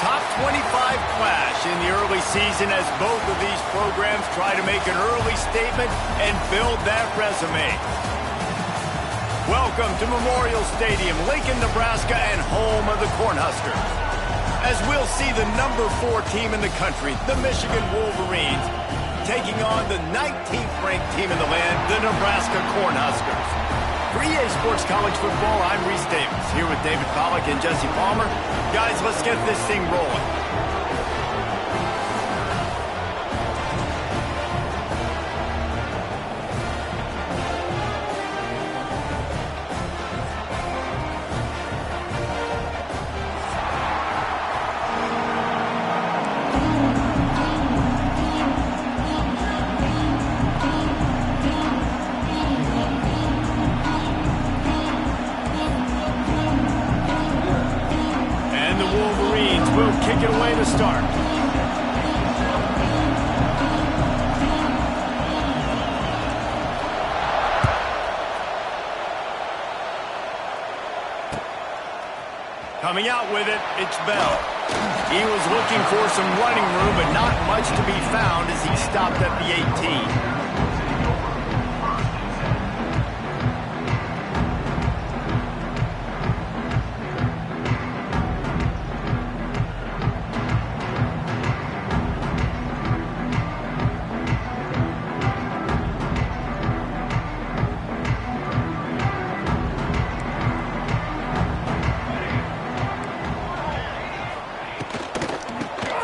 top 25 clash in the early season as both of these programs try to make an early statement and build that resume. Welcome to Memorial Stadium, Lincoln, Nebraska, and home of the Cornhuskers. As we'll see the number 4 team in the country, the Michigan Wolverines, taking on the 19th ranked team in the land, the Nebraska Cornhuskers. For EA Sports College Football, I'm Reese Davis, here with David Pollack and Jesse Palmer. Guys, let's get this thing rolling. Kick it away to start. Coming out with it, it's Bell. He was looking for some running room, but not much to be found as he stopped at the 18.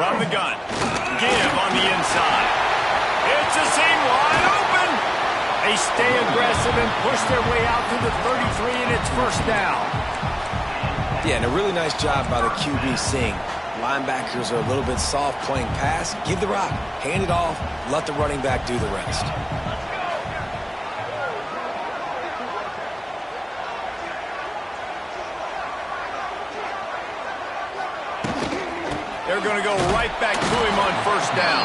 From the gun, give on the inside. It's a seam wide open. They stay aggressive and push their way out to the 33, and it's first down. Yeah, and a really nice job by the QB seeing. Linebackers are a little bit soft playing pass. Give the rock, hand it off, let the running back do the rest. They're going to go right back to him on first down.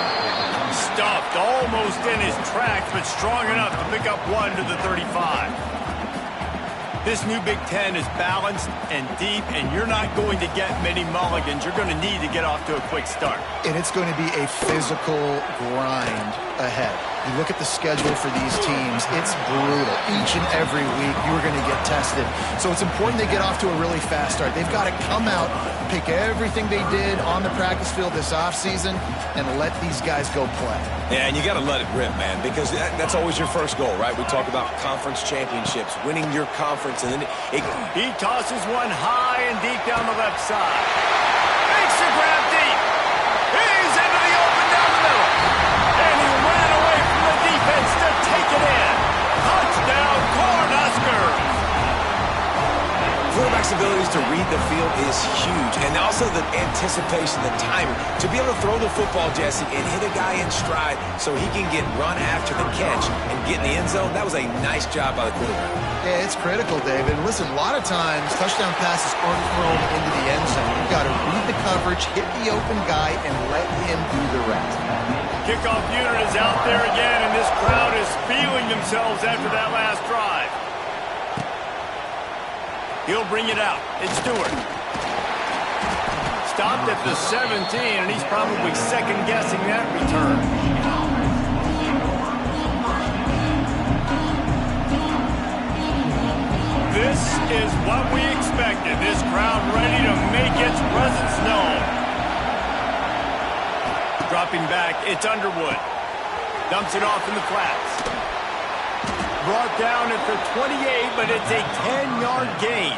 Stuffed almost in his tracks, but strong enough to pick up one to the 35. This new Big Ten is balanced and deep, and you're not going to get many mulligans. You're going to need to get off to a quick start. And it's going to be a physical grind ahead. You look at the schedule for these teams, it's brutal. Each and every week, you're going to get tested. So it's important they get off to a really fast start. They've got to come out, pick everything they did on the practice field this offseason, and let these guys go play. Yeah, and you got to let it rip, man, because that's always your first goal, right? We talk about conference championships, winning your conference, and then he tosses one high and deep down the left side. Makes the grab deep. He's into the open down the middle. And he ran away from the defense to take it in. Touchdown, Cornhuskers. Quarterback's abilities to read the field is huge, and also the anticipation, the timing. To be able to throw the football, Jesse, and hit a guy in stride so he can get run after the catch and get in the end zone, that was a nice job by the quarterback. Yeah, it's critical, David. Listen, a lot of times, touchdown passes aren't thrown into the end zone. You've got to read the coverage, hit the open guy, and let him do the rest. Kickoff unit is out there again, and this crowd is feeling themselves after that last drive. He'll bring it out. It's Stewart. Stopped at the 17, and he's probably second-guessing that return. This is what we expected. This crowd ready to make its presence known. Dropping back, it's Underwood. Dumps it off in the flats. Brought down at the 28, but it's a 10-yard gain.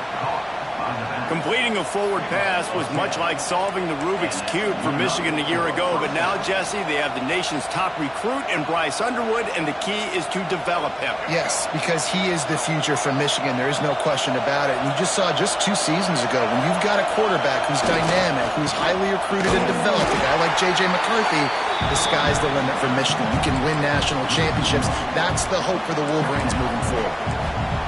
Completing a forward pass was much like solving the Rubik's Cube for Michigan a year ago, but now, Jesse, they have the nation's top recruit in Bryce Underwood, and the key is to develop him. Yes, because he is the future for Michigan. There is no question about it. And you just saw just 2 seasons ago, when you've got a quarterback who's dynamic, who's highly recruited and developed, a guy like J.J. McCarthy, the sky's the limit for Michigan. You can win national championships. That's the hope for the Wolverines moving forward.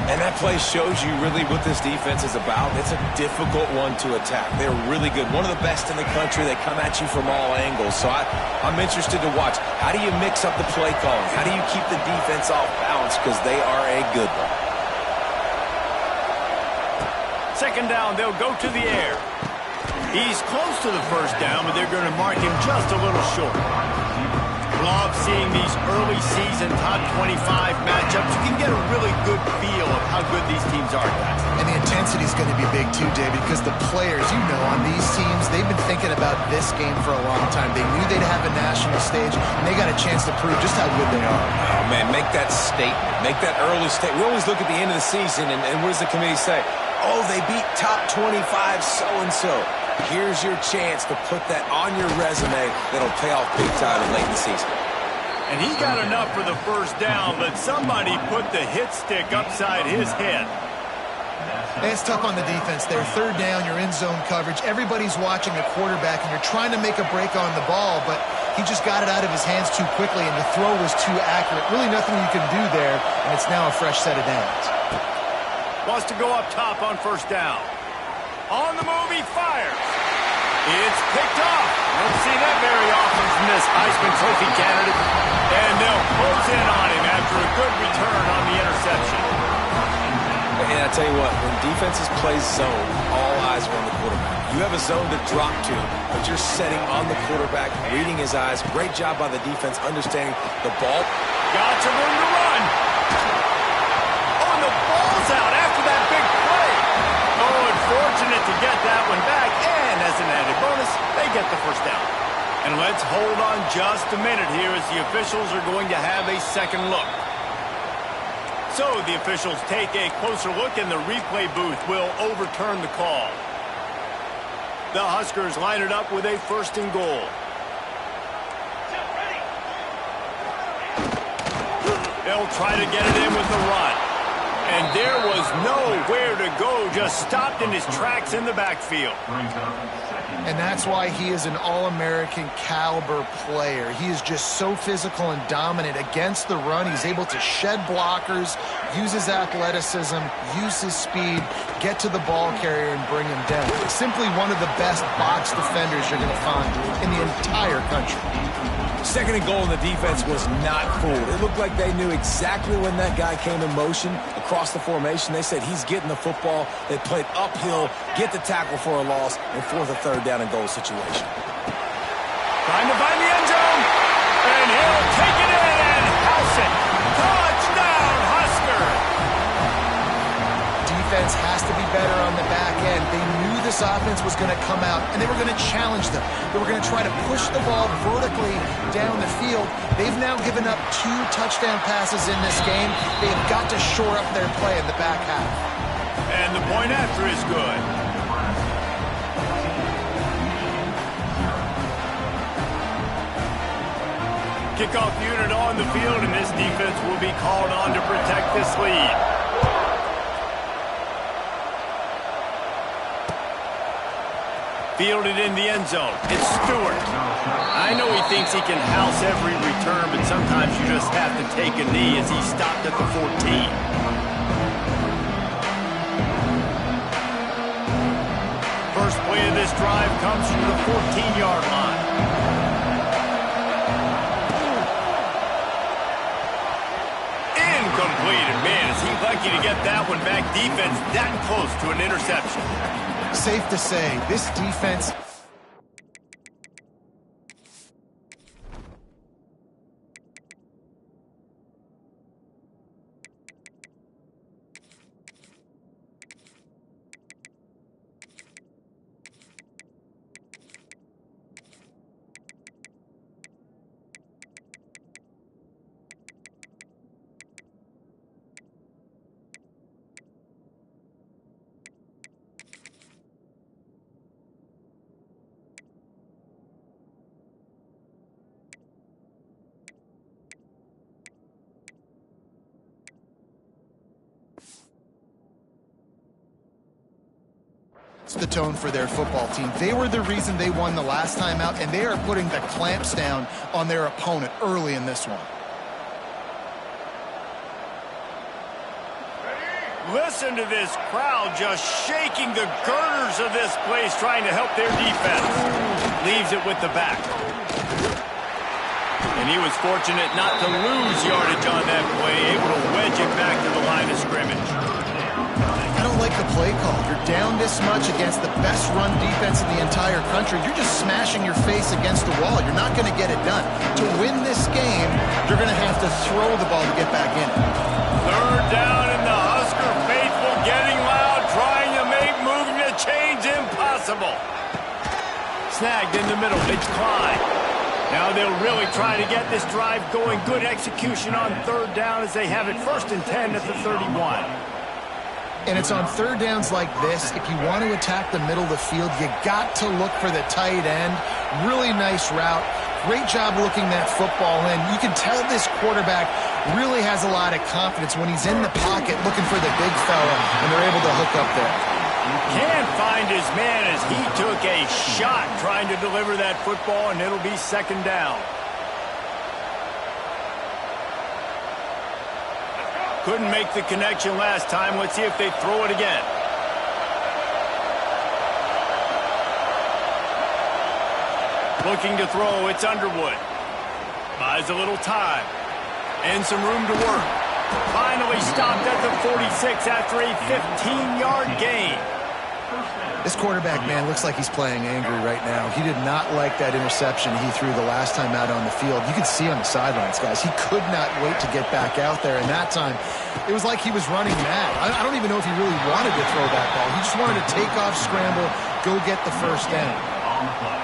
And that play shows you really what this defense is about. It's a difficult one to attack. They're really good. One of the best in the country. They come at you from all angles. So I'm interested to watch. How do you mix up the play calling? How do you keep the defense off balance? Because they are a good one. Second down, they'll go to the air. He's close to the first down, but they're going to mark him just a little short. Love seeing these early season top 25 matchups. You can get a really good feel of how good these teams are, guys. And the intensity is going to be big too, David, because the players, you know, on these teams, they've been thinking about this game for a long time. They knew they'd have a national stage, and they got a chance to prove just how good they are. Oh, man, make that statement. Make that early statement. We always look at the end of the season, and what does the committee say? Oh, they beat top 25 so-and-so. Here's your chance to put that on your resume that'll pay off big time late in the season. And he got enough for the first down, but somebody put the hit stick upside his head. And it's tough on the defense there. Third down, you're in zone coverage. Everybody's watching the quarterback, and you're trying to make a break on the ball, but he just got it out of his hands too quickly, and the throw was too accurate. Really nothing you can do there, and it's now a fresh set of downs. Wants to go up top on first down. On the move, he fires. It's picked off. Don't see that very often from this Heisman Trophy candidate. And they'll close in on him after a good return on the interception. And I tell you what, when defenses play zone, all eyes are on the quarterback. You have a zone to drop to, but you're setting on the quarterback, reading his eyes. Great job by the defense understanding the ball. Got some room to run. Oh, and the ball's out after that big play. Oh, unfortunate to get that one back. And as an added bonus, they get the first down. And let's hold on just a minute here as the officials are going to have a second look. So the officials take a closer look, and the replay booth will overturn the call. The Huskers line it up with a first and goal. They'll try to get it in with the run. And there was nowhere to go, just stopped in his tracks in the backfield. And that's why he is an All-American caliber player. He is just so physical and dominant against the run. He's able to shed blockers, use his athleticism, use his speed, get to the ball carrier and bring him down. Simply one of the best box defenders you're going to find in the entire country. Second and goal, and the defense was not fooled. It looked like they knew exactly when that guy came in motion across the formation. They said he's getting the football. They played uphill, get the tackle for a loss, and fourth or third down and goal situation. Trying to find the end zone, and he'll take it in and house it. Touchdown, Husker! Defense has to be better on the back end. They knew this offense was going to come out, and they were going to challenge them. They were going to try to push the ball vertically down the field. They've now given up 2 touchdown passes in this game. They've got to shore up their play in the back half. And the point after is good. Kickoff unit on the field, and this defense will be called on to protect this lead. Fielded in the end zone. It's Stewart. I know he thinks he can house every return, but sometimes you just have to take a knee as he stopped at the 14. First play of this drive comes from the 14-yard line. Incomplete. And man, is he lucky to get that one back. Defense that close to an interception. Safe to say, this defense... It's the tone for their football team. They were the reason they won the last time out, and they are putting the clamps down on their opponent early in this one. Listen to this crowd just shaking the girders of this place, trying to help their defense. Leaves it with the back. And he was fortunate not to lose yardage on that play, able to wedge it back to the line of scrimmage. I don't like the play call. You're down this much against the best run defense in the entire country. You're just smashing your face against the wall. You're not going to get it done. To win this game, you're going to have to throw the ball to get back in it. Third down, and the Husker faithful getting loud, trying to make moving the chains impossible. Snagged in the middle. It's Klein. Now they'll really try to get this drive going. Good execution on third down as they have it 1st and 10 at the 31. And it's on third downs like this, if you want to attack the middle of the field, you got to look for the tight end. Really nice route. Great job looking that football in. You can tell this quarterback really has a lot of confidence when he's in the pocket looking for the big fella, and they're able to hook up there. Can't find his man as he took a shot trying to deliver that football, and it'll be 2nd down. Couldn't make the connection last time. Let's see if they throw it again. Looking to throw, it's Underwood. Buys a little time. And some room to work. Finally stopped at the 46 after a 15-yard gain. This quarterback, man, looks like he's playing angry right now. He did not like that interception he threw the last time out on the field. You could see on the sidelines, guys. He could not wait to get back out there. And that time, it was like he was running mad. I don't even know if he really wanted to throw that ball. He just wanted to take off, scramble, go get the 1st down.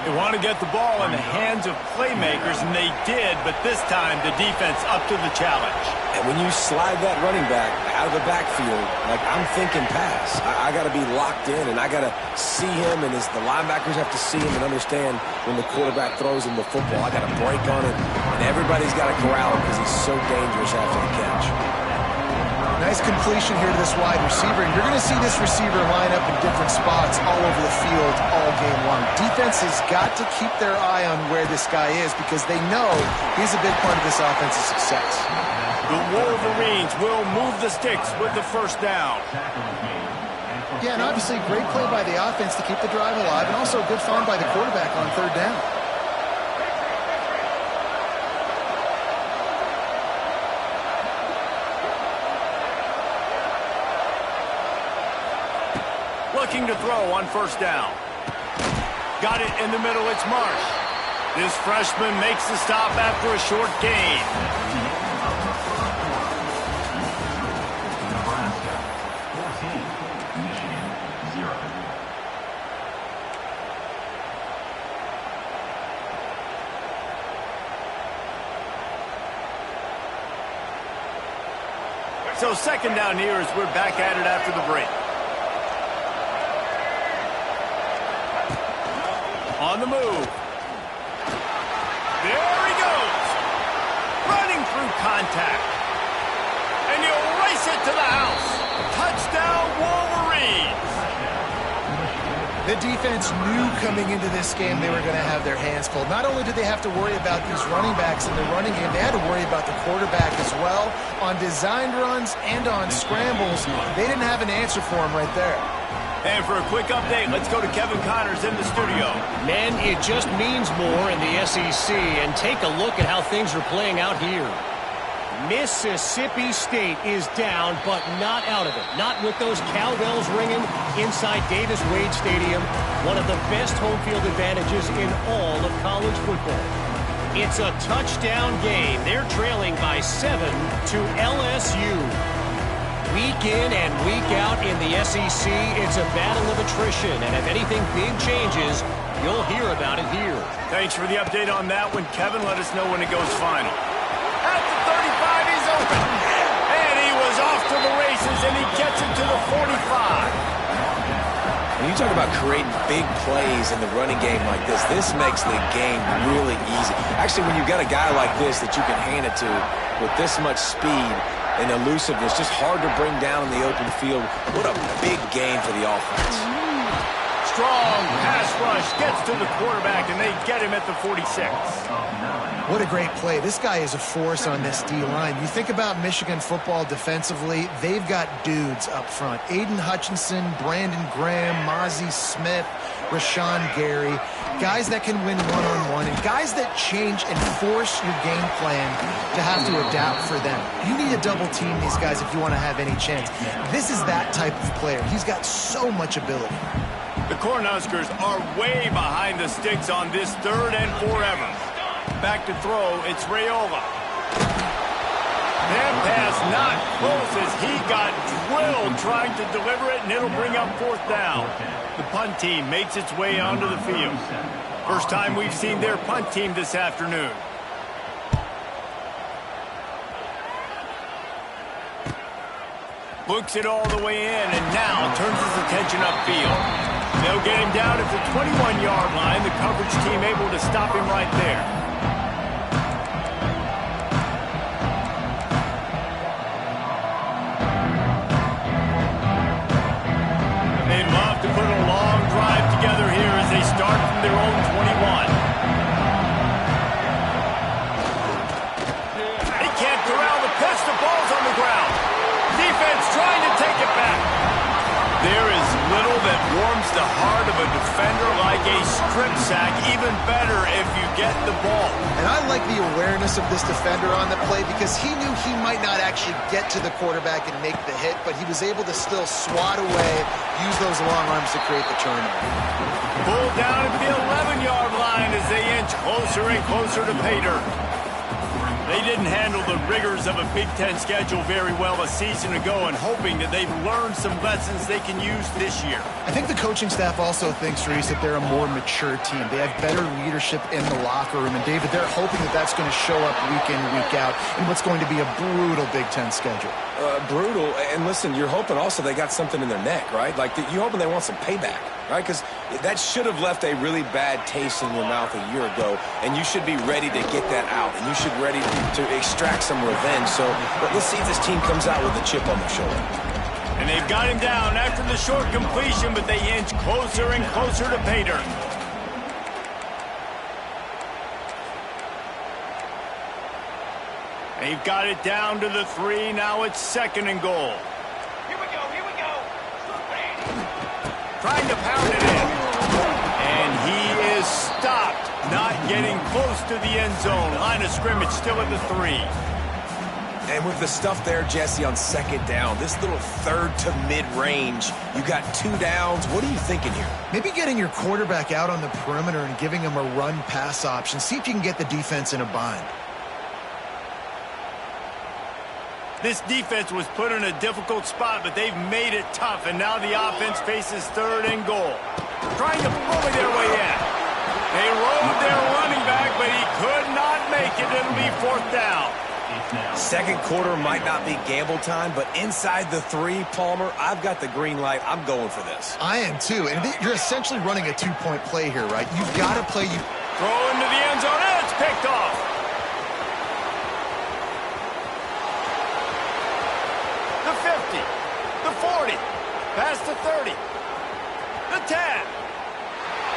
They want to get the ball in the hands of playmakers, and they did, but this time the defense up to the challenge. And when you slide that running back out of the backfield, like I'm thinking pass. I got to be locked in, and I got to see him, and the linebackers have to see him and understand when the quarterback throws him the football. I got to break on it, and everybody's got to corral him because he's so dangerous after the catch. Nice completion here to this wide receiver, and you're going to see this receiver line up in different spots all over the field all game long. Defense has got to keep their eye on where this guy is because they know he's a big part of this offensive success. The Wolverines will move the sticks with the 1st down. Yeah, and obviously great play by the offense to keep the drive alive, and also a good find by the quarterback on 3rd down. Looking to throw on 1st down. Got it in the middle, it's Marsh. This freshman makes the stop after a short gain. So 2nd down here as we're back at it after the break. On the move. There he goes. Running through contact. And he'll race it to the house. Touchdown, Wolverines. The defense knew coming into this game they were going to have their hands full. Not only did they have to worry about these running backs in the running game, they had to worry about the quarterback as well. On designed runs and on scrambles, they didn't have an answer for him right there. And for a quick update, let's go to Kevin Connors in the studio. Man, it just means more in the SEC, and take a look at how things are playing out here. Mississippi State is down, but not out of it. Not with those cowbells ringing inside Davis-Wade Stadium, one of the best home field advantages in all of college football. It's a touchdown game. They're trailing by 7 to LSU. Week in and week out in the SEC, it's a battle of attrition, and if anything big changes, you'll hear about it here. Thanks for the update on that one, Kevin. Let us know when it goes final. At the 35, he's open. And he was off to the races, and he gets it to the 45. When you talk about creating big plays in the running game like this makes the game really easy. Actually, when you've got a guy like this that you can hand it to with this much speed and elusiveness, just hard to bring down in the open field. What a big game for the offense. Strong pass rush gets to the quarterback, and they get him at the 46. What a great play. This guy is a force on this D-line. You think about Michigan football defensively, they've got dudes up front. Aiden Hutchinson, Brandon Graham, Mozzie Smith, Rashawn Gary. guys that can win one-on-one, and guys that change and force your game plan to have to adapt for them. You need to double team these guys if you want to have any chance. This is that type of player. He's got so much ability. The Cornhuskers are way behind the sticks on this 3rd and forever. Back to throw, it's Raiola. That pass not close as he got drilled trying to deliver it, and it'll bring up 4th down. The punt team makes its way onto the field. First time we've seen their punt team this afternoon. Looks it all the way in, and now turns his attention upfield. They'll get him down at the 21-yard line. The coverage team able to stop him right there. Put a long drive together here as they start from their own 21. They can't corral the pitch. The ball's on the ground. Defense trying to take it back. There is little that warms the heart of a defender like a strip sack. Even better if you get the ball. And I like the awareness of this defender on the play because he knew he might not actually get to the quarterback and make the hit, but he was able to still swat away, use those long arms to create the turnover. Pulled down at the 11-yard line as they inch closer and closer to pay dirt. They didn't handle the rigors of a Big Ten schedule very well a season ago, and hoping that they've learned some lessons they can use this year. I think the coaching staff also thinks, Reese, that they're a more mature team. They have better leadership in the locker room, and David, they're hoping that that's going to show up week in, week out in what's going to be a brutal Big Ten schedule. Brutal, and listen, you're hoping also they got something in their neck, right? Like, you're hoping they want some payback, right? Because that should have left a really bad taste in your mouth a year ago, and you should be ready to get that out, and you should be ready to extract some revenge. So let's see if this team comes out with a chip on their shoulder. And they've got him down after the short completion, but they inch closer and closer to pay dirt. They've got it down to the 3. Now it's 2nd and goal. Here we go, here we go. Trying to pound it in. And he is stopped. Not getting close to the end zone. Line of scrimmage still at the 3. And with the stuff there, Jesse, on 2nd down, this little 3rd to mid-range, you got 2 downs. What are you thinking here? Maybe getting your quarterback out on the perimeter and giving him a run-pass option. See if you can get the defense in a bind. This defense was put in a difficult spot, but they've made it tough, and now the offense faces 3rd and goal. Trying to bully their way in. They rode their running back, but he could not make it. It'll be 4th down. 2nd quarter might not be gamble time, but inside the 3, Palmer, I've got the green light. I'm going for this. I am too, and you're essentially running a 2-point play here, right? You've got to play. Throw into the end zone, and it's picked off. The 50, the 40, past the 30, the 10.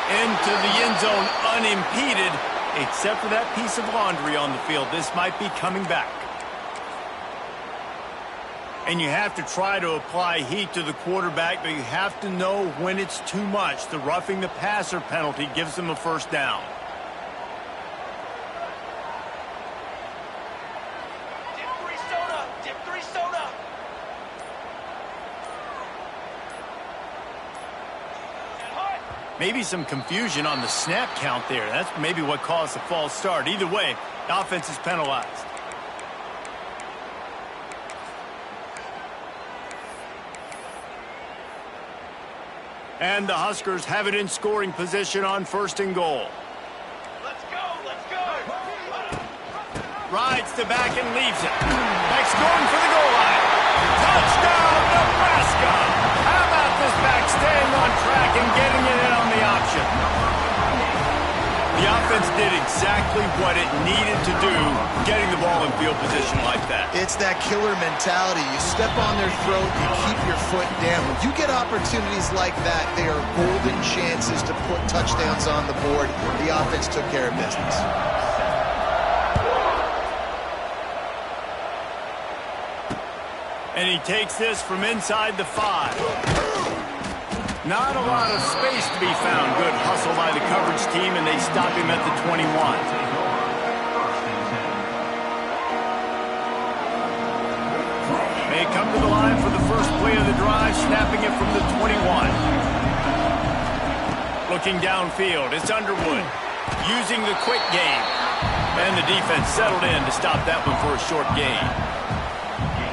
Into the end zone unimpeded, except for that piece of laundry on the field. This might be coming back. And you have to try to apply heat to the quarterback, but you have to know when it's too much. The roughing the passer penalty gives them a 1st down. Dip 3 soda. Maybe some confusion on the snap count there. That's maybe what caused the false start. Either way, the offense is penalized. And the Huskers have it in scoring position on 1st and goal. Let's go, let's go. Rides the back and leaves it. Back's going for the goal line. Touchdown, Nebraska! How about this back staying on track and getting it in on the option? The offense did exactly what it needed to do, getting the ball in field position like that. It's that killer mentality. You step on their throat, you keep your foot down. When you get opportunities like that, they are golden chances to put touchdowns on the board. The offense took care of business. And he takes this from inside the 5. Not a lot of space to be found. Good hustle by the coverage team, and they stop him at the 21. They come to the line for the first play of the drive, snapping it from the 21. Looking downfield, it's Underwood using the quick game. And the defense settled in to stop that one for a short gain.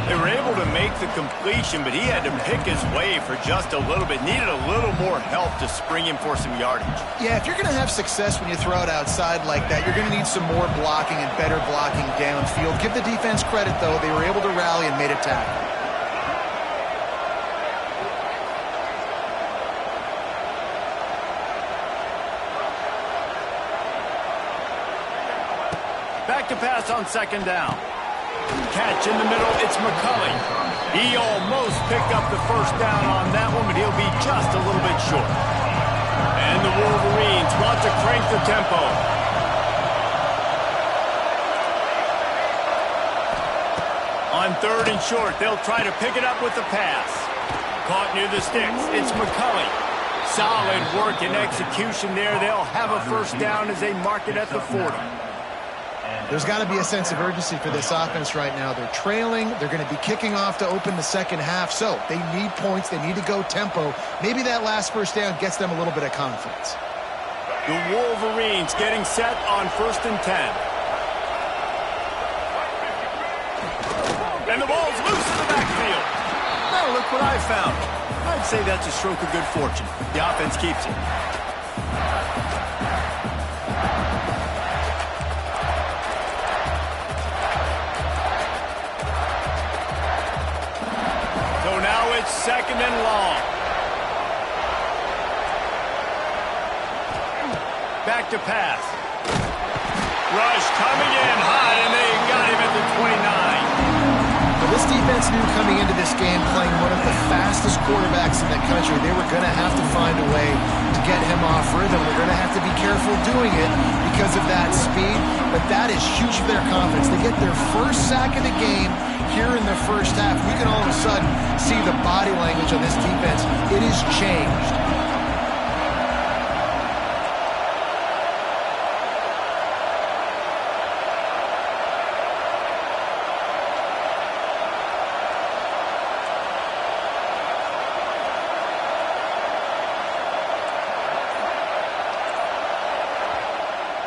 They were able to make the completion, but he had to pick his way for just a little bit. Needed a little more help to spring him for some yardage. Yeah, if you're going to have success when you throw it outside like that, you're going to need some more blocking and better blocking downfield. Give the defense credit, though. They were able to rally and made a tackle. Back to pass on second down. Catch in the middle, it's McCulley. He almost picked up the first down on that one, but he'll be just a little bit short. And the Wolverines want to crank the tempo. On third and short, they'll try to pick it up with the pass. Caught near the sticks, it's McCulley. Solid work and execution there. They'll have a first down as they mark it at the 40. There's got to be a sense of urgency for this offense right now. They're trailing. They're going to be kicking off to open the second half. So they need points. They need to go tempo. Maybe that last first down gets them a little bit of confidence. The Wolverines getting set on 1st and 10. And the ball's loose in the backfield. Now look what I found. I'd say that's a stroke of good fortune. The offense keeps it. Second and long. Back to pass. Rush coming in hot, and they got him at the 29. Well, this defense knew coming into this game, playing one of the fastest quarterbacks in the country, they were going to have to find a way to get him off rhythm. They're going to have to be careful doing it because of that speed, but that is huge for their confidence. They get their first sack of the game here in the first half. We can all of a sudden see the body language of this defense. It has changed.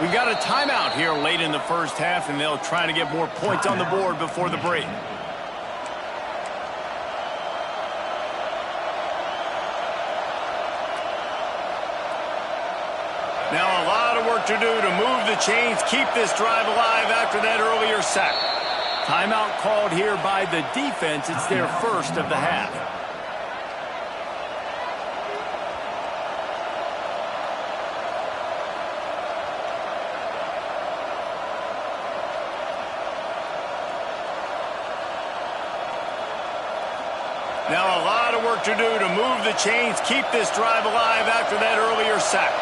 We've got a timeout here late in the first half, and they'll try to get more points on the board before the break. Now a lot of work to do to move the chains, keep this drive alive after that earlier sack. Timeout called here by the defense. It's their first of the half. Now a lot of work to do to move the chains, keep this drive alive after that earlier sack.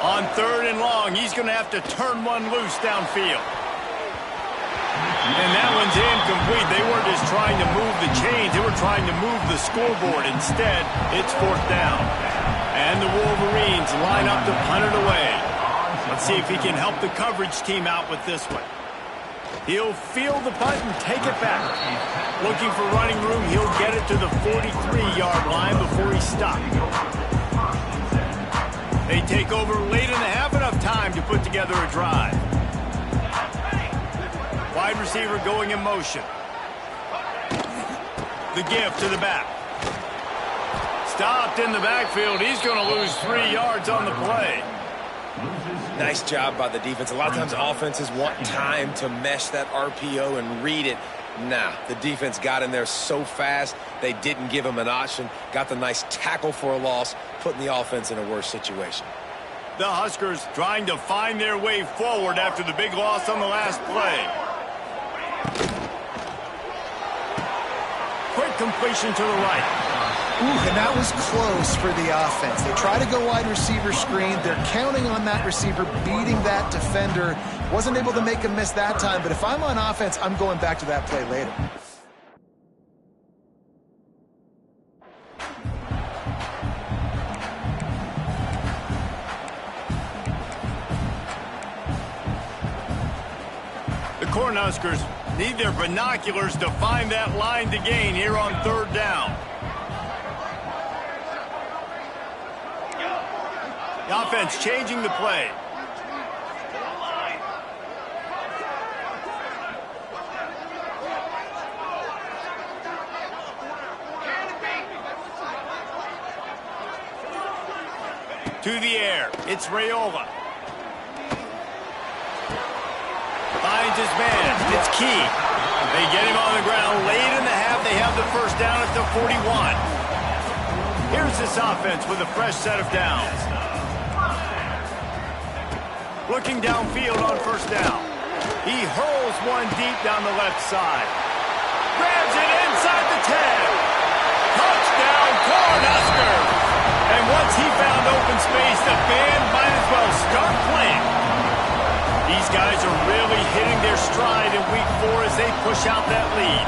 On third and long, he's going to have to turn one loose downfield. And that one's incomplete. They weren't just trying to move the chains, they were trying to move the scoreboard. Instead, it's fourth down. And the Wolverines line up to punt it away. Let's see if he can help the coverage team out with this one. He'll field the punt and take it back. Looking for running room, he'll get it to the 43-yard line before he stops. They take over late in the half, enough time to put together a drive. Wide receiver going in motion. The give to the back. Stopped in the backfield. He's going to lose 3 yards on the play. Nice job by the defense. A lot of times offenses want time to mesh that RPO and read it. Nah, the defense got in there so fast, they didn't give him an option. Got the nice tackle for a loss, putting the offense in a worse situation. The Huskers trying to find their way forward after the big loss on the last play. Quick completion to the right. And that was close for the offense. They try to go wide receiver screen. They're counting on that receiver beating that defender. Wasn't able to make a miss that time, but if I'm on offense, I'm going back to that play later. The Cornhuskers need their binoculars to find that line to gain here on 3rd down. The offense changing the play. To the air, it's Raiola. Finds his man, it's Key. They get him on the ground late in the half. They have the first down at the 41. Here's this offense with a fresh set of downs. Looking downfield on 1st down. He hurls one deep down the left side. Grabs it inside the 10. Touchdown, Cornhuskers! And once he found open space, the band might as well start playing. These guys are really hitting their stride in week 4 as they push out that lead.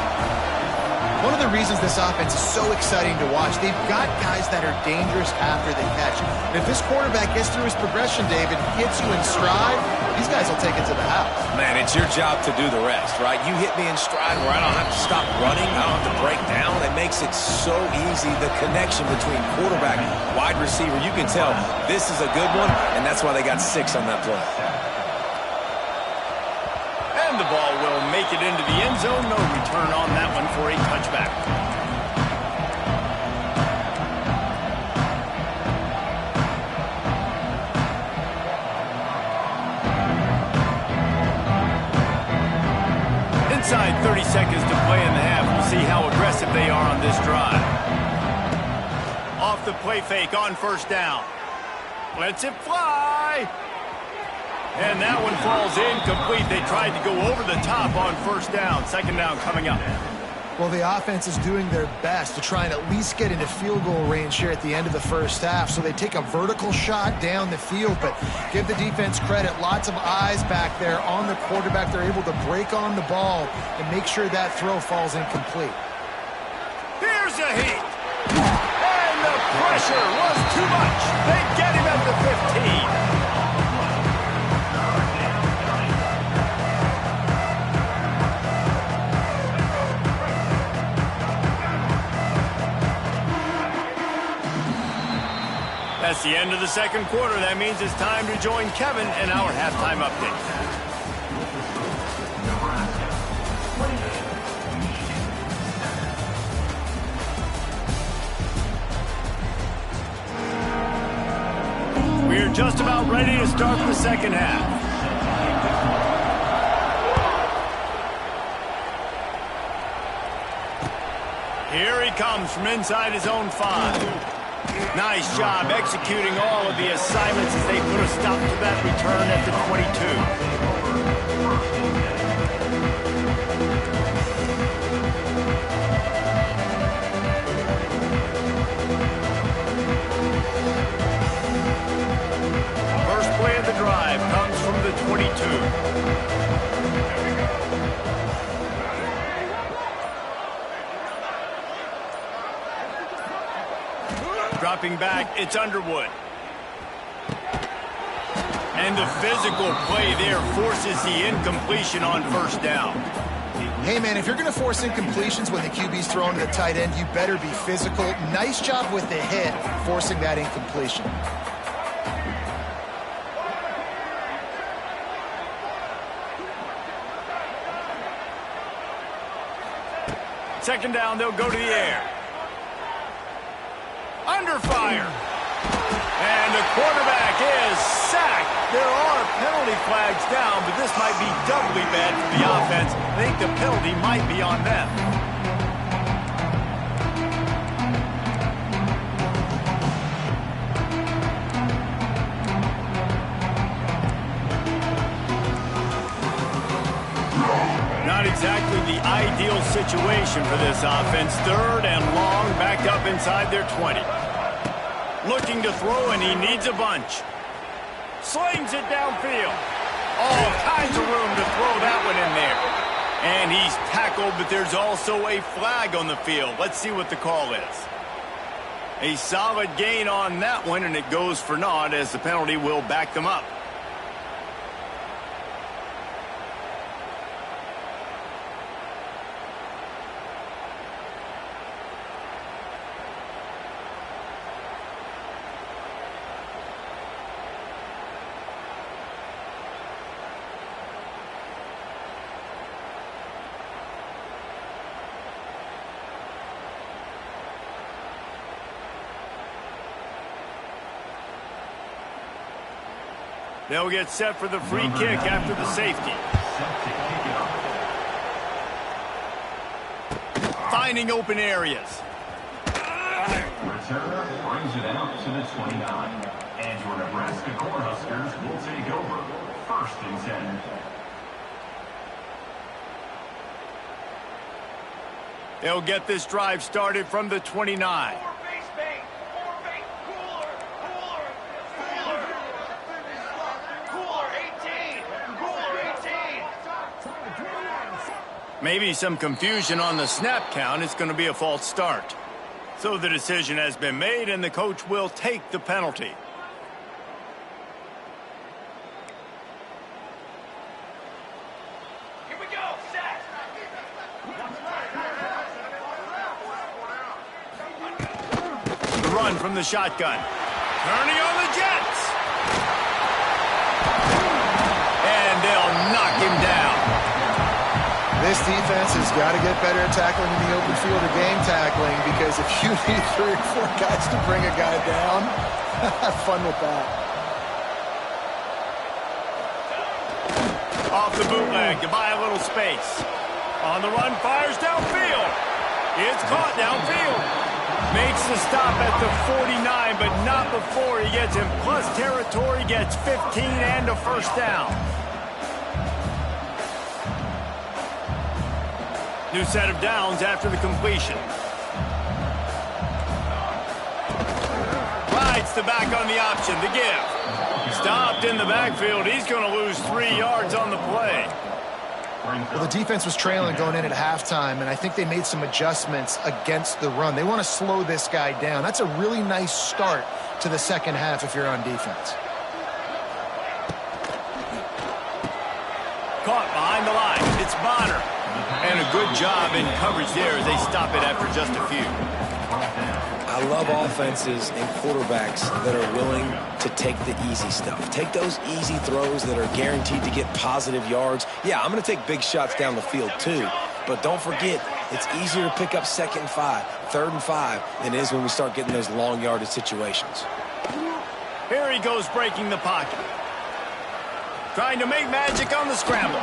One of the reasons this offense is so exciting to watch, they've got guys that are dangerous after the catch. And if this quarterback gets through his progression, David, hits you in stride, these guys will take it to the house. Man, it's your job to do the rest, right? You hit me in stride where I don't have to stop running, I don't have to break down. It makes it so easy, the connection between quarterback, wide receiver. You can tell this is a good one, and that's why they got 6 on that play. And the ball will make it into the end zone. No return on that one for a touchback. Inside 30 seconds to play in the half. We'll see how aggressive they are on this drive. Off the play fake on 1st down. Lets it fly. And that one falls incomplete. They tried to go over the top on 1st down. 2nd down coming up. Well, the offense is doing their best to try and at least get into field goal range here at the end of the 1st half. So they take a vertical shot down the field, but give the defense credit. Lots of eyes back there on the quarterback. They're able to break on the ball and make sure that throw falls incomplete. Here's a heat. And the pressure was too much. They get him at the 15. That's the end of the 2nd quarter. That means it's time to join Kevin in our halftime update. We're just about ready to start the 2nd half. Here he comes from inside his own 5. Nice job executing all of the assignments as they put a stop to that return at the 22. First play of the drive comes from the 22. Dropping back, it's Underwood. And the physical play there forces the incompletion on 1st down. Hey, man, if you're going to force incompletions when the QB's throwing to the tight end, you better be physical. Nice job with the hit, forcing that incompletion. Second down, they'll go to the air. Under fire. And the quarterback is sacked. There are penalty flags down, but this might be doubly bad for the offense. I think the penalty might be on them. Not exactly the ideal situation for this offense. 3rd and long, backed up inside their 20. Looking to throw, and he needs a bunch. Slings it downfield. All kinds of room to throw that one in there. And he's tackled, but there's also a flag on the field. Let's see what the call is. A solid gain on that one, and it goes for naught as the penalty will back them up. They'll get set for the free kick after the safety. Finding open areas. Returner brings it out to the 29. And your Nebraska Cornhuskers will take over. 1st and 10. They'll get this drive started from the 29. Maybe some confusion on the snap count. It's going to be a false start. So the decision has been made, and the coach will take the penalty. Here we go, set. The run from the shotgun. Turning on the Jets. And they'll knock him down. This defense has got to get better at tackling in the open field or game tackling, because if you need 3 or 4 guys to bring a guy down, have fun with that. Off the bootleg to buy a little space. On the run, fires downfield. It's caught downfield. Makes the stop at the 49, but not before he gets in plus territory, gets 15 and a 1st down. New set of downs after the completion. Rides the back on the option, the give. Stopped in the backfield. He's going to lose 3 yards on the play. Well, the defense was trailing going in at halftime, and I think they made some adjustments against the run. They want to slow this guy down. That's a really nice start to the 2nd half if you're on defense. Caught behind the line. It's Bonner. And a good job in coverage there as they stop it after just a few. I love offenses and quarterbacks that are willing to take the easy stuff. Take those easy throws that are guaranteed to get positive yards. Yeah, I'm going to take big shots down the field too. But don't forget, it's easier to pick up 2nd and 5, 3rd and 5 than it is when we start getting those long yardage situations. Here he goes breaking the pocket. Trying to make magic on the scramble.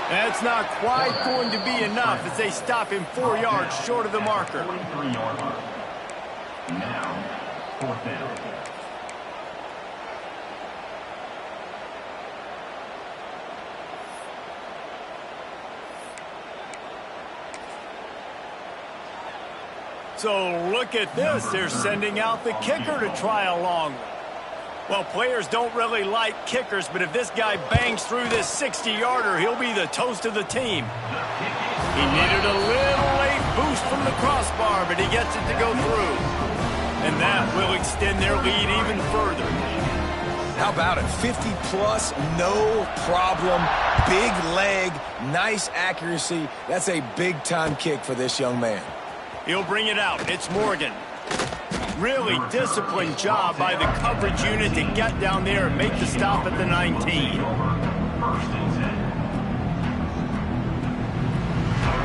That's not quite going to be enough as they stop him 4 yards short of the marker. 43-yard line. Now, 4th down. So look at this. They're sending out the kicker to try a long one. Well, players don't really like kickers, but if this guy bangs through this 60-yarder, he'll be the toast of the team. He needed a little late boost from the crossbar, but he gets it to go through. And that will extend their lead even further. How about it? 50-plus, no problem. Big leg, nice accuracy. That's a big-time kick for this young man. He'll bring it out. It's Morgan. Really disciplined job by the coverage unit to get down there and make the stop at the 19.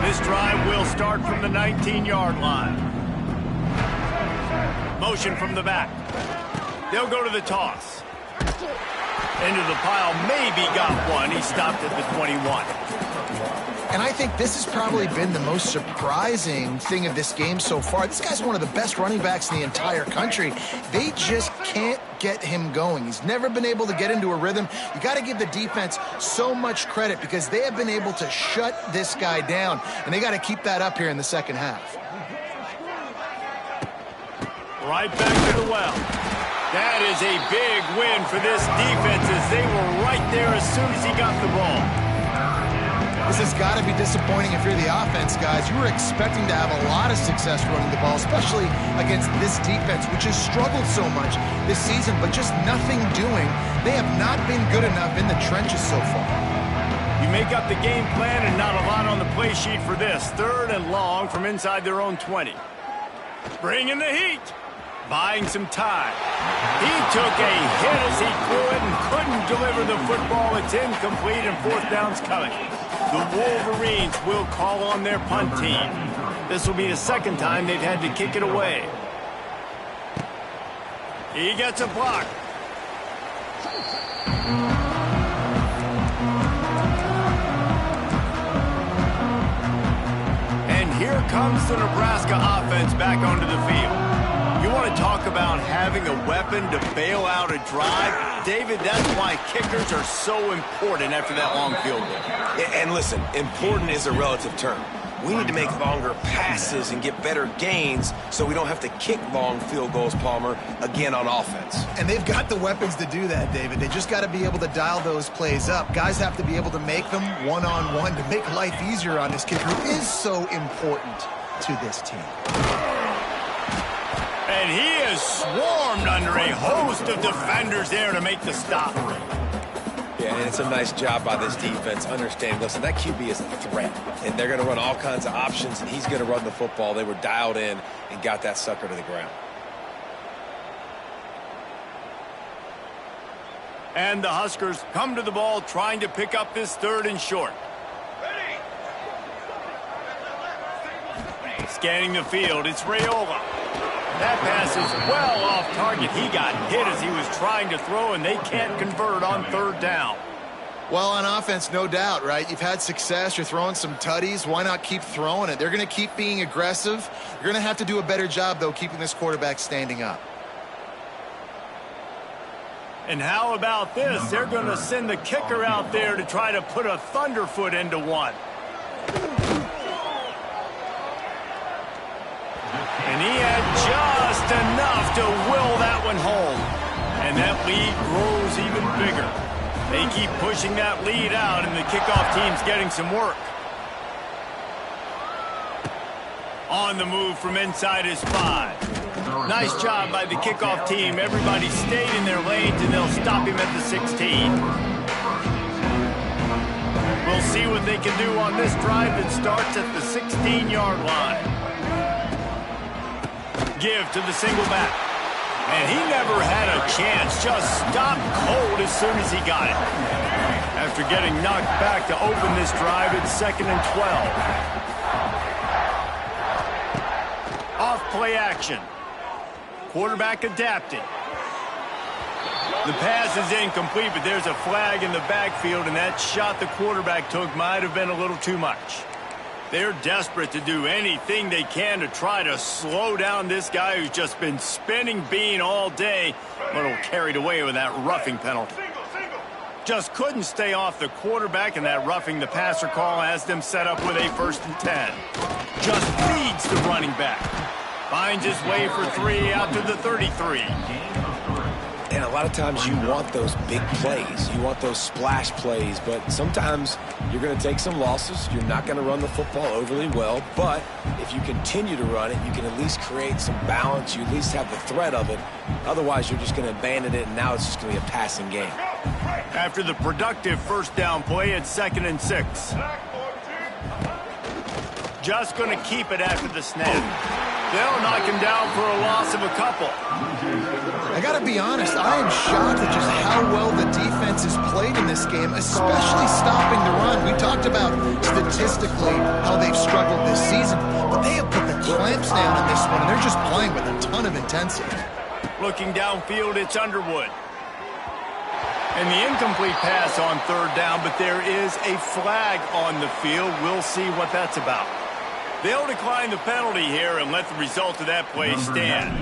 This drive will start from the 19-yard line. Motion from the back. They'll go to the toss. Into the pile, maybe got one. He stopped at the 21. And I think this has probably been the most surprising thing of this game so far. This guy's one of the best running backs in the entire country. They just can't get him going. He's never been able to get into a rhythm. You got to give the defense so much credit because they have been able to shut this guy down, and they got to keep that up here in the second half. Right back to the well. That is a big win for this defense as they were right there as soon as he got the ball. This has got to be disappointing if you're the offense, guys. You were expecting to have a lot of success running the ball, especially against this defense, which has struggled so much this season, but just nothing doing. They have not been good enough in the trenches so far. You make up the game plan and not a lot on the play sheet for this. 3rd and long from inside their own 20. Bringing the heat. Buying some time. He took a hit as he threw it and couldn't deliver the football. It's incomplete and 4th down's coming. The Wolverines will call on their punt team. This will be the 2nd time they've had to kick it away. He gets a block. And here comes the Nebraska offense back onto the field. You want to talk about having a weapon to bail out a drive? David, that's why kickers are so important after that long field goal. And listen, important is a relative term. We need to make longer passes and get better gains so we don't have to kick long field goals, Palmer, again on offense. And they've got the weapons to do that, David. They just got to be able to dial those plays up. Guys have to be able to make them one-on-one to make life easier on this kid who is so important to this team. And he is swarmed under a host of defenders there to make the stop. Yeah, and it's a nice job by this defense. Understand, listen, that QB is a threat. And they're going to run all kinds of options, and he's going to run the football. They were dialed in and got that sucker to the ground. And the Huskers come to the ball trying to pick up this 3rd and short. Scanning the field, it's Raiola. That pass is well off target. He got hit as he was trying to throw, and they can't convert on 3rd down. Well, on offense, no doubt, right? You've had success. You're throwing some tutties. Why not keep throwing it? They're going to keep being aggressive. You're going to have to do a better job, though, keeping this quarterback standing up. And how about this? They're going to send the kicker out there to try to put a thunderfoot into one. And he had just enough to will that one home. And that lead grows even bigger. They keep pushing that lead out, and the kickoff team's getting some work. On the move from inside his 5. Nice job by the kickoff team. Everybody stayed in their lanes, and they'll stop him at the 16. We'll see what they can do on this drive that starts at the 16-yard line. Give to the single back. And he never had a chance. Just stopped cold as soon as he got it. After getting knocked back to open this drive, it's 2nd and 12. Off play action. Quarterback adapting. The pass is incomplete, but there's a flag in the backfield, and that shot the quarterback took might have been a little too much. They're desperate to do anything they can to try to slow down this guy who's just been spinning bean all day, but will carried away with that roughing penalty. Just couldn't stay off the quarterback, and that roughing the passer call has them set up with a 1st and 10. Just feeds the running back. Finds his way for 3 out to the 33. And a lot of times you want those big plays. You want those splash plays, but sometimes you're going to take some losses. You're not going to run the football overly well, but if you continue to run it, you can at least create some balance. You at least have the threat of it. Otherwise, you're just going to abandon it, and now it's just going to be a passing game. After the productive 1st down play, it's 2nd and 6. Just going to keep it after the snap. They'll knock him down for a loss of a couple. I got to be honest, I am shocked at just how well the defense has played in this game, especially stopping the run. We talked about statistically how they've struggled this season, but they have put the clamps down in this one, and they're just playing with a ton of intensity. Looking downfield, it's Underwood. And the incomplete pass on third down, but there is a flag on the field. We'll see what that's about. They'll decline the penalty here and let the result of that play stand.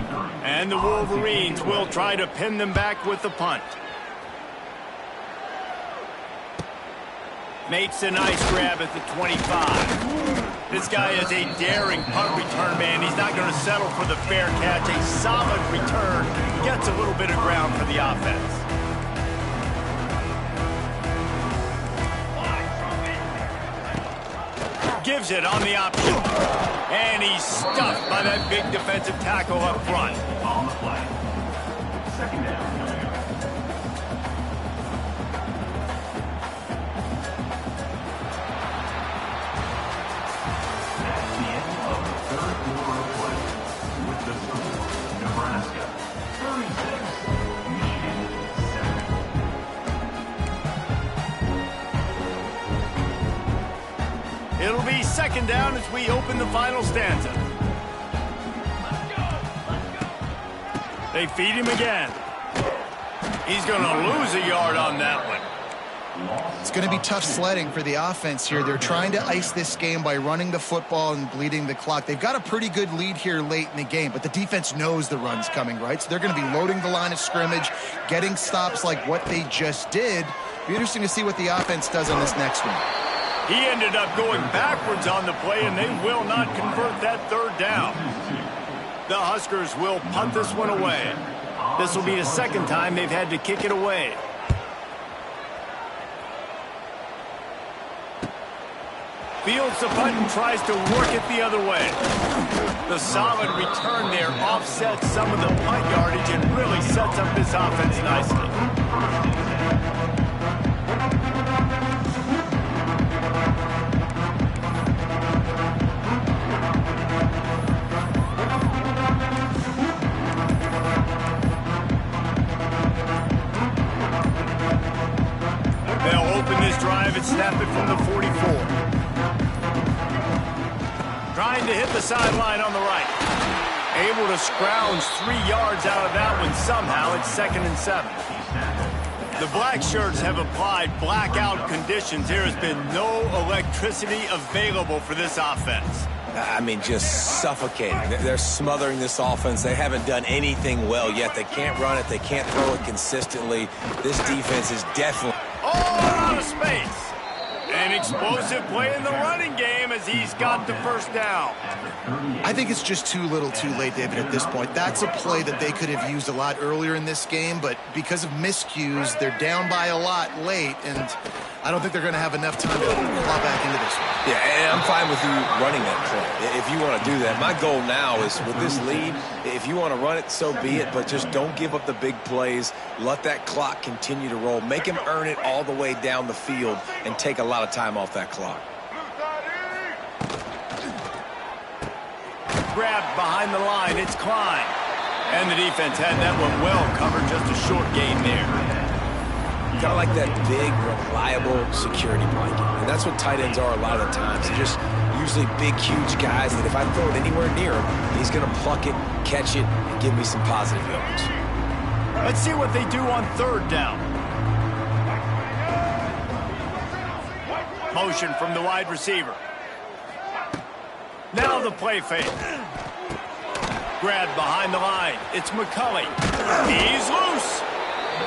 And the Wolverines will try to pin them back with the punt. Makes a nice grab at the 25. This guy is a daring punt return man. He's not going to settle for the fair catch. A solid return. Gets a little bit of ground for the offense. Gives it on the option. And he's stuffed by that big defensive tackle up front. On the play. Second down. That's the end of the third quarter of play. With the score, Nebraska 36, Michigan 7. It'll be second down as we open the final stanza. They feed him again. He's going to lose a yard on that one. It's going to be tough sledding for the offense here. They're trying to ice this game by running the football and bleeding the clock. They've got a pretty good lead here late in the game, but the defense knows the run's coming, right? So they're going to be loading the line of scrimmage, getting stops like what they just did. Be interesting to see what the offense does on this next one. He ended up going backwards on the play, and they will not convert that third down. The Huskers will punt this one away. This will be the second time they've had to kick it away. Fields the punt and tries to work it the other way. The solid return there offsets some of the punt yardage and really sets up this offense nicely. They'll open this drive and snap it from the 44. Trying to hit the sideline on the right. Able to scrounge 3 yards out of that one somehow. It's 2nd and 7. The black shirts have applied blackout conditions. There has been no electricity available for this offense. I mean, just suffocating. They're smothering this offense. They haven't done anything well yet. They can't run it. They can't throw it consistently. This defense is definitely... Oh, out of space. An explosive play in the running game as he's got the first down. I think it's just too little too late, David, at this point. That's a play that they could have used a lot earlier in this game, but because of miscues, they're down by a lot late, and I don't think they're going to have enough time to claw back into this one. Yeah, and I'm fine with you running that play if you want to do that. My goal now is with this lead, if you want to run it, so be it, but just don't give up the big plays. Let that clock continue to roll. Make him earn it all the way down the field and take a lot of time off that clock. Grabbed behind the line, it's Klein. And the defense had that one well covered, just a short gain there. Kind of like that big, reliable security blanket. And that's what tight ends are a lot of the times. They're just usually big, huge guys that if I throw it anywhere near him, he's going to pluck it, catch it, and give me some positive yards. Let's see what they do on third down. Motion from the wide receiver. Now the play fake. Grabbed behind the line. It's McCulley. He's loose.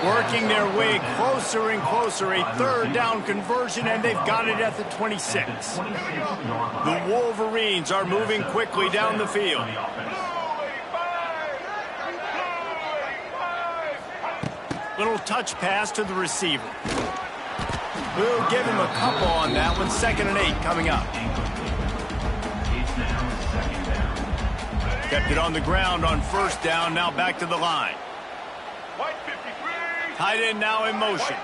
Working their way closer and closer. A third down conversion, and they've got it at the 26. The Wolverines are moving quickly down the field. Little touch pass to the receiver. We'll give him a couple on that one. 2nd and 8 coming up. Kept it on the ground on first down. Now back to the line. Tight end now in motion.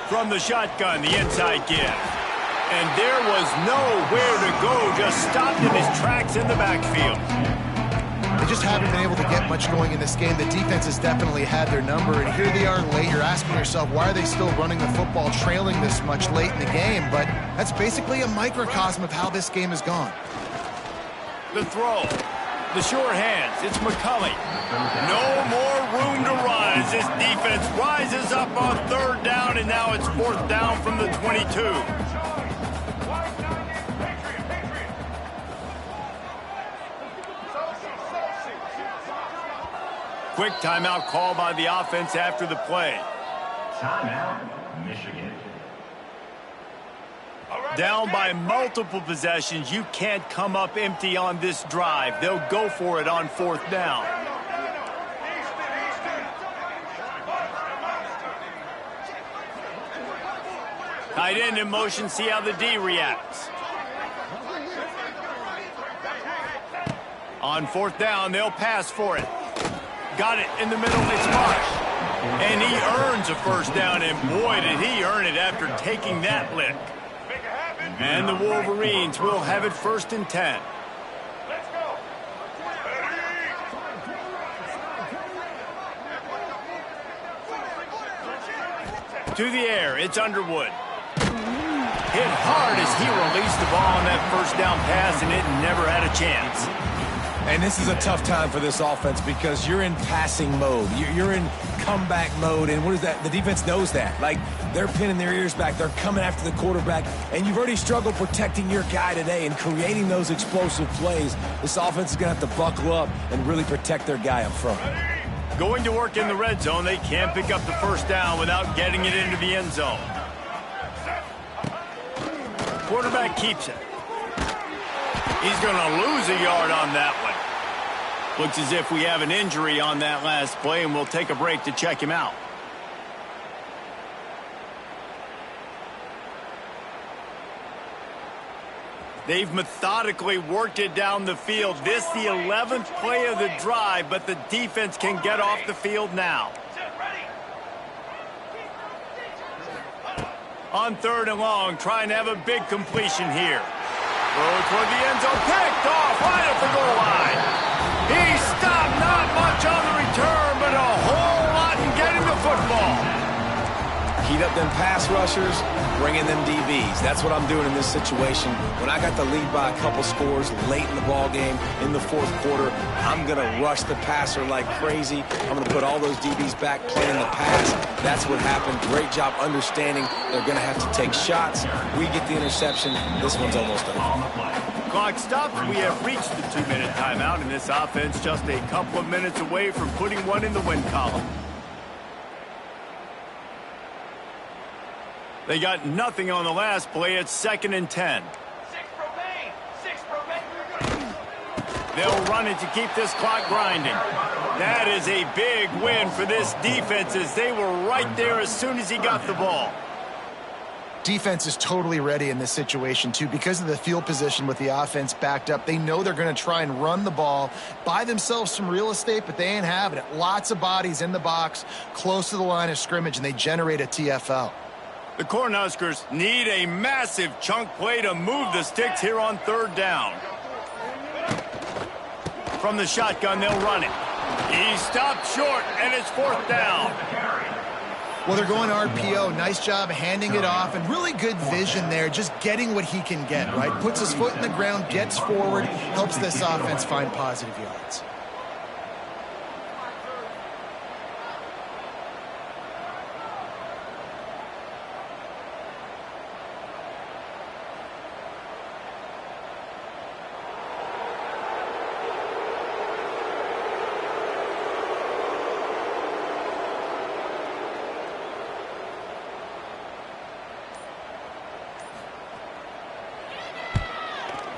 From the shotgun, the inside give. And there was nowhere to go. Just stopped in his tracks in the backfield. They just haven't been able to get much going in this game. The defense has definitely had their number, and here they are late. You're asking yourself, why are they still running the football, trailing this much late in the game? But that's basically a microcosm of how this game has gone. The throw. The sure hands. It's McCulley. No more room to rise. This defense rises up on third down, and now it's fourth down from the 22. Quick timeout call by the offense after the play. Timeout, Michigan. Down by multiple possessions, you can't come up empty on this drive. They'll go for it on fourth down. Tight end in motion, see how the D reacts. On fourth down, they'll pass for it. Got it in the middle, it's Marsh. And he earns a first down, and boy, did he earn it after taking that lick. And the Wolverines will have it first and 10. Let's go. To the air, it's Underwood. Hit hard as he released the ball on that first down pass, and it never had a chance. And this is a tough time for this offense because you're in passing mode. You're in comeback mode, and what is that? The defense knows that. Like, they're pinning their ears back. They're coming after the quarterback, and you've already struggled protecting your guy today and creating those explosive plays. This offense is going to have to buckle up and really protect their guy up front. Going to work in the red zone, they can't pick up the first down without getting it into the end zone. Quarterback keeps it. He's going to lose a yard on that one. Looks as if we have an injury on that last play, and we'll take a break to check him out. They've methodically worked it down the field. This the 11th play of the drive, but the defense can get off the field now. On third and long, trying to have a big completion here. Throw toward the end zone, picked off right at the goal line. He stopped, not much on the return, but a whole lot in getting the football. Heat up them pass rushers, bring in them DBs. That's what I'm doing in this situation. When I got the lead by a couple scores late in the ball game, in the fourth quarter, I'm going to rush the passer like crazy. I'm going to put all those DBs back playing the pass. That's what happened. Great job understanding they're going to have to take shots. We get the interception. This one's almost over. Clock stops. We have reached the 2-minute timeout, and this offense just a couple of minutes away from putting one in the win column. They got nothing on the last play. It's 2nd and 10. 6 remain. They'll run it to keep this clock grinding. That is a big win for this defense as they were right there as soon as he got the ball. Defense is totally ready in this situation, too. Because of the field position with the offense backed up, they know they're going to try and run the ball, buy themselves some real estate, but they ain't having it. Lots of bodies in the box, close to the line of scrimmage, and they generate a TFL. The Cornhuskers need a massive chunk play to move the sticks here on third down. From the shotgun, they'll run it. He stopped short, and it's fourth down. Well, they're going RPO. Nice job handing it off, and really good vision there, just getting what he can get, right? Puts his foot in the ground, gets forward, helps this offense find positive yards.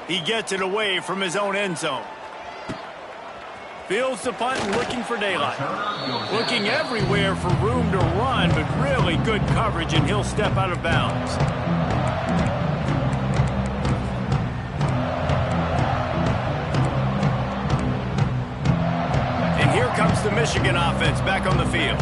He gets it away from his own end zone. Fields the punt and looking for daylight. Looking everywhere for room to run, but really good coverage, and he'll step out of bounds. And here comes the Michigan offense back on the field.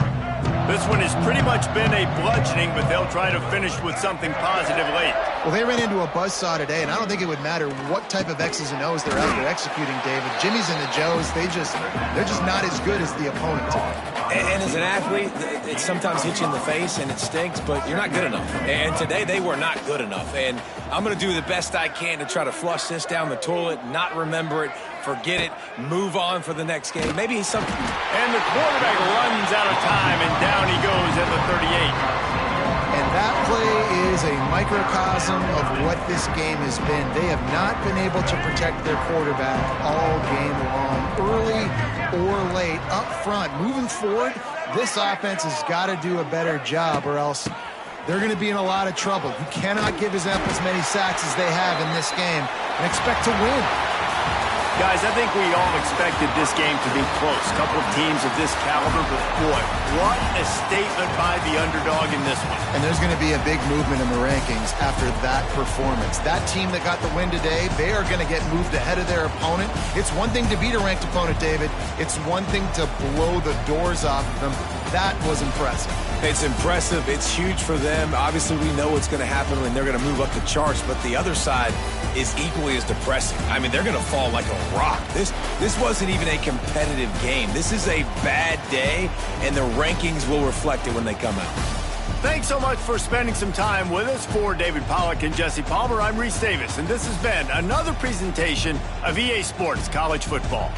This one has pretty much been a bludgeoning, but they'll try to finish with something positive late. Well, they ran into a buzzsaw today, and I don't think it would matter what type of X's and O's they're out there executing, David. Jimmy's and the Joes, they're just not as good as the opponent today. And as an athlete, it sometimes hits you in the face and it stinks, but you're not good enough. And today they were not good enough. And I'm going to do the best I can to try to flush this down the toilet, not remember it, forget it, move on for the next game. Maybe something. And the quarterback runs out of time, and down he goes at the 38. And that play is a microcosm of what this game has been. They have not been able to protect their quarterback all game long, early or late, up front. Moving forward, this offense has got to do a better job, or else they're going to be in a lot of trouble. You cannot give as many sacks as they have in this game and expect to win. Guys, I think we all expected this game to be close. A couple of teams of this caliber, but boy, what a statement by the underdog in this one. And there's going to be a big movement in the rankings after that performance. That team that got the win today, they are going to get moved ahead of their opponent. It's one thing to beat a ranked opponent, David. It's one thing to blow the doors off of them. That was impressive. It's impressive. It's huge for them. Obviously, we know what's going to happen when they're going to move up the charts, but the other side is equally as depressing. I mean, they're going to fall like a rock. This wasn't even a competitive game. This is a bad day, and the rankings will reflect it when they come out. Thanks so much for spending some time with us. For David Pollack and Jesse Palmer, I'm Reese Davis, and this has been another presentation of EA Sports College Football.